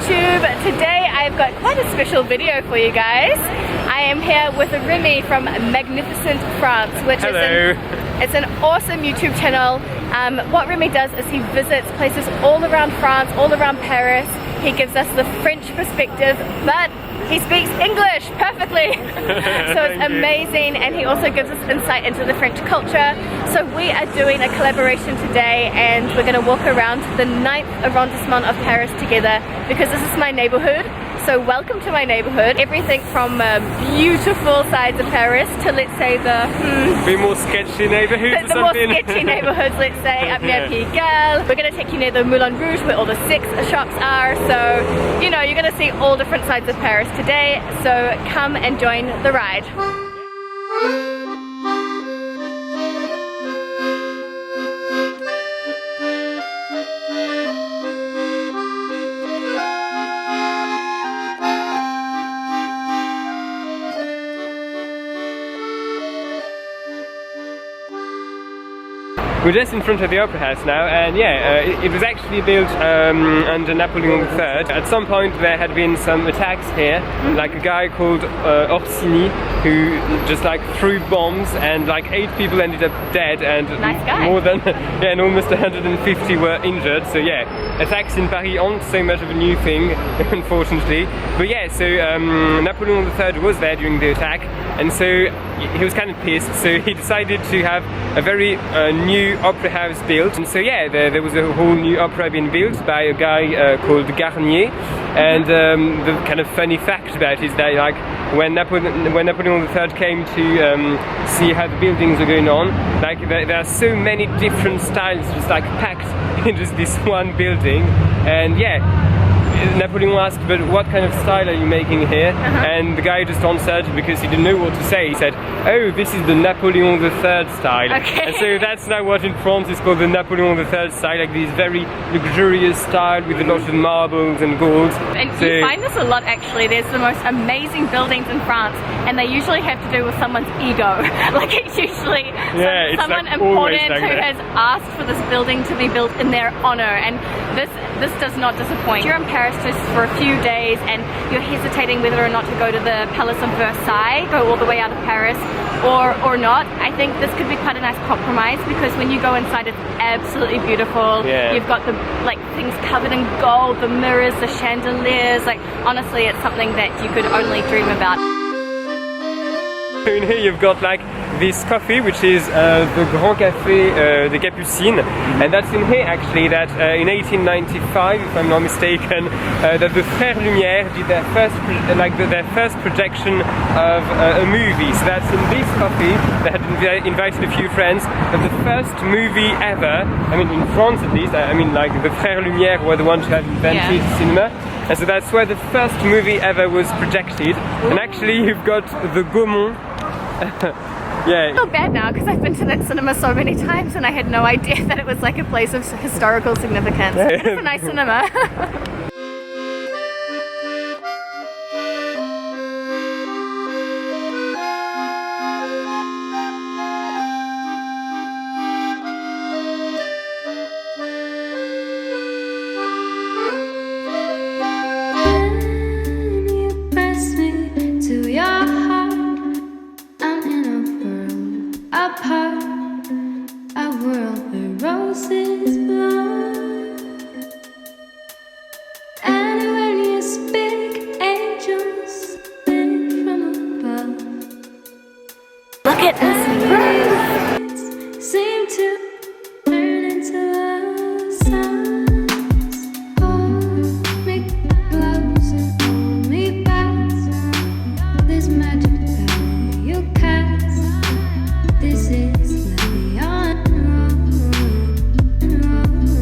YouTube. Today I've got quite a special video for you guys. I am here with Remy from Magnificent France, which is an awesome YouTube channel. What Remy does is he visits places all around France, all around Paris. He gives us the French perspective, but he speaks English perfectly. So it's amazing, and he also gives us insight into the French culture. So we are doing a collaboration today, and we're going to walk around the 9th arrondissement of Paris together, because this is my neighborhood. So welcome to my neighborhood. Everything from beautiful sides of Paris to, let's say, the more sketchy neighborhoods. The more sketchy neighborhoods, let's say, up near Pigalle. We're going to take you near the Moulin Rouge, where all the sex shops are. So, you know, you're going to see all different sides of Paris today. So come and join the ride. We're just in front of the Opera House now, and yeah, it was actually built under Napoleon III. At some point there had been some attacks here, like a guy called Orsini, who just like threw bombs, and like 8 people ended up dead, and nice guy. More than and almost 150 were injured. So yeah, attacks in Paris aren't so much of a new thing, unfortunately. But yeah, so Napoleon III was there during the attack, and so he was kind of pissed. So he decided to have a very new opera house built, and so yeah, there was a whole new opera being built by a guy called Garnier. And the kind of funny fact about it is that like when Napoleon III came to see how the buildings are going on, like there are so many different styles just like packed in just this one building. And yeah, Napoleon asked, but what kind of style are you making here? And the guy just answered, because he didn't know what to say, he said, oh, this is the Napoleon III style. Okay. And so that's now what in France is called the Napoleon III style, like this very luxurious style with a lot of marbles and gold. And so, you find this a lot actually. There's the most amazing buildings in France, and they usually have to do with someone's ego. Like it's usually someone like important who has asked for this building to be built in their honor, and this does not disappoint. You're in Paris just for a few days and you're hesitating whether or not to go to the Palais of Versailles, go all the way out of Paris, or not. I think this could be quite a nice compromise, because when you go inside it's absolutely beautiful. You've got the like things covered in gold, the mirrors, the chandeliers. Like honestly, it's something that you could only dream about. In here you've got like this coffee, which is the Grand Café de Capucines, and that's in here actually that in 1895, if I'm not mistaken, that the Frères Lumière did their first projection of a movie. So that's in this coffee. They had invited a few friends, but the first movie ever, I mean in France at least, I mean like the Frères Lumière were the ones who had invented cinema. And so that's where the first movie ever was projected. And actually you've got the Gaumont. Yeah. I feel bad now because I've been to that cinema so many times and I had no idea that it was like a place of historical significance. It's a nice cinema. Look at this roof! Seem to turn into a sun's hold me close and hold me fast. This magic power you cast. This is Lafayette and Printemps.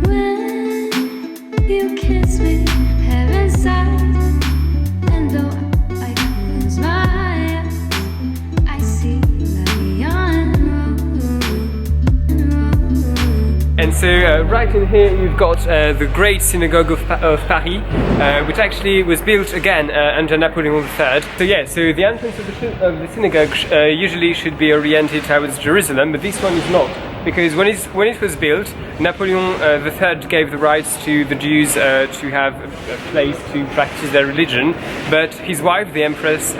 When you kiss me, heaven sighs, and though I close my eyes, and so right in here you've got the Great Synagogue of Paris, which actually was built again under Napoleon III. So yeah, so the entrance of the synagogue usually should be oriented towards Jerusalem, but this one is not. because when it was built, Napoleon III gave the rights to the Jews to have a place to practice their religion, but his wife, the Empress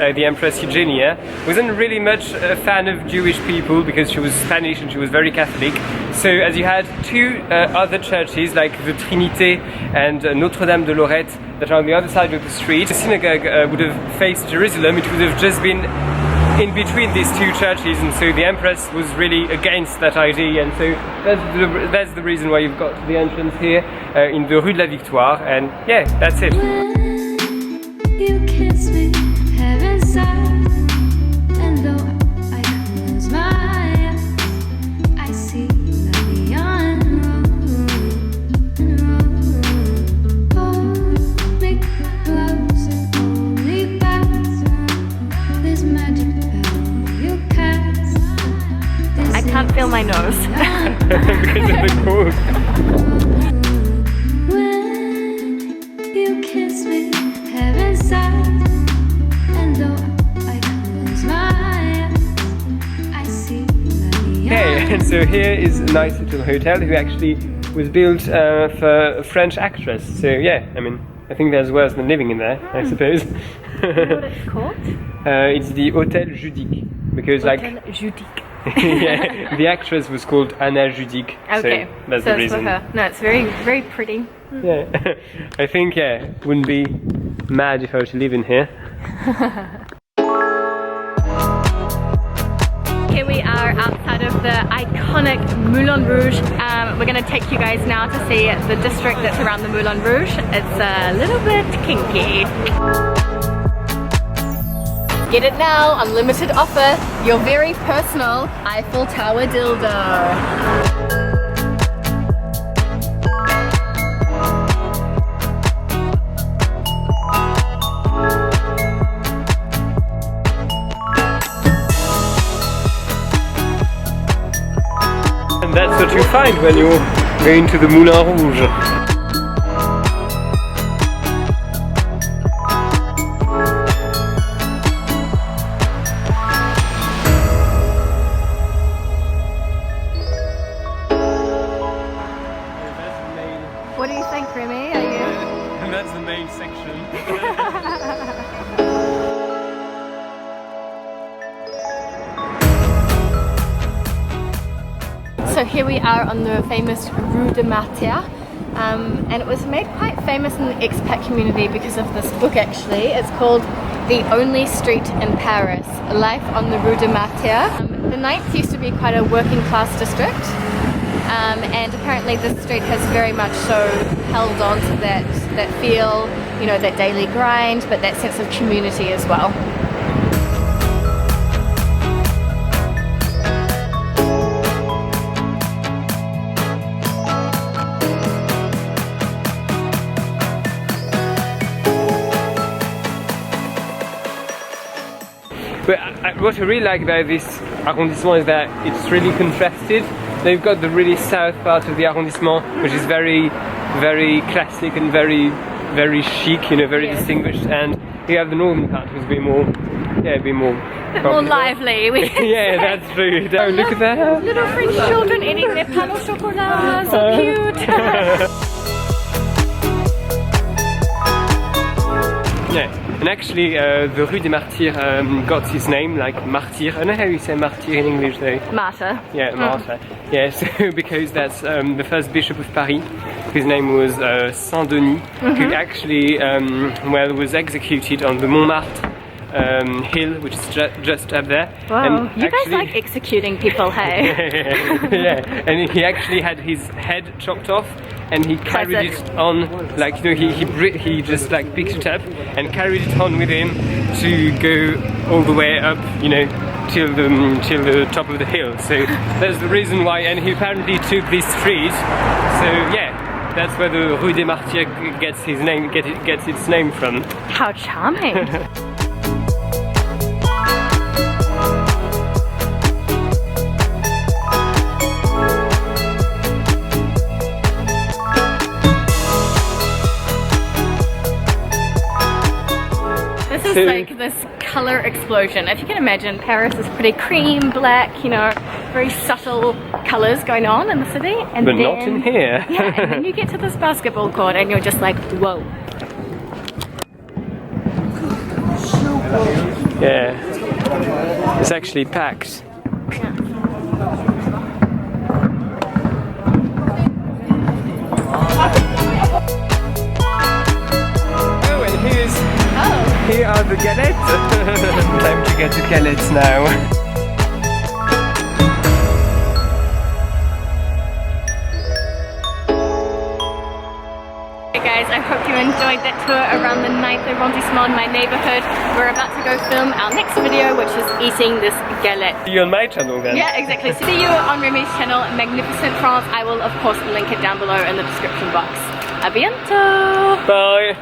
Eugenia, wasn't really much a fan of Jewish people because she was Spanish and she was very Catholic. So as you had two other churches like the Trinité and Notre-Dame de Lorette that are on the other side of the street, the synagogue would have faced Jerusalem. It would have just been in between these two churches, and so the Empress was really against that idea, and so that's the reason why you've got the entrance here in the Rue de la Victoire, and yeah, that's it. You kiss me, heaven sighs, and though I close my eyes, I see the neon road. Hold me close and hold me fast. This magic spell you cast. I can't feel my nose. Because of the cold. When you kiss me, heaven sighs, and though I close my eyes, I see the neon. Okay, and so here is a nice little hotel who actually was built for a French actress. So yeah, I mean, I think there's worse than living in there, I suppose. You know what it's called? It's the Hôtel Judique, because Hotel Judique. yeah, the actress was called Anna Judique. Okay, so that's so the it's for reason. her. No, it's very, very pretty. Yeah, I think wouldn't be mad if I were to live in here. Here we are outside of the iconic Moulin Rouge. We're going to take you guys now to see the district that's around the Moulin Rouge. It's a little bit kinky. Get it now, unlimited offer, your very personal Eiffel Tower dildo. And that's what you find when you're going to the Moulin Rouge. What do you think, Remy? Are you? And that's the main section. So here we are on the famous Rue de Martyrs, and it was made quite famous in the expat community because of this book actually. It's called The Only Street in Paris, Life on the Rue de Martyrs. The 9th used to be quite a working class district, and apparently this street has very much so held on to that feel, you know, that daily grind, but that sense of community as well. But what I really like about this arrondissement is that it's really contrasted. They've got the really south part of the arrondissement, which is very, very classic and very, very chic, you know, very distinguished. And you have the northern part, which is a bit more, a bit more lively. We can yeah, say. that's true. Oh, look at that. Little French children eating their pain au chocolat, so cute. Yeah, and actually the Rue des Martyrs got his name, like martyr. I don't know how you say martyr in English though. Martyr. Yeah, martyr. Yeah, so because that's the first bishop of Paris, whose name was Saint Denis, who actually was executed on the Montmartre hill, which is just up there. Wow, and you actually, guys like executing people, hey? yeah, and he actually had his head chopped off, and he carried it on, like, you know, he just like picked it up and carried it on with him to go all the way up, you know, till the top of the hill. So that's the reason why, and he apparently took this street. So yeah, that's where the Rue des Martyrs gets its name from. How charming. Like this color explosion. If you can imagine, Paris is pretty cream, black, you know, very subtle colours going on in the city. And But then, not in here. Yeah, and then you get to this basketball court and you're just like, whoa. Yeah, it's actually packed. Oh, and here are the galettes. Time to get the galettes now. Guys, I hope you enjoyed that tour around the 9th arrondissement, my neighbourhood. We're about to go film our next video, which is eating this galette. See you on my channel then. Yeah, exactly. See you on Remy's channel, Magnificent France. I will of course link it down below in the description box. A bientôt! Bye!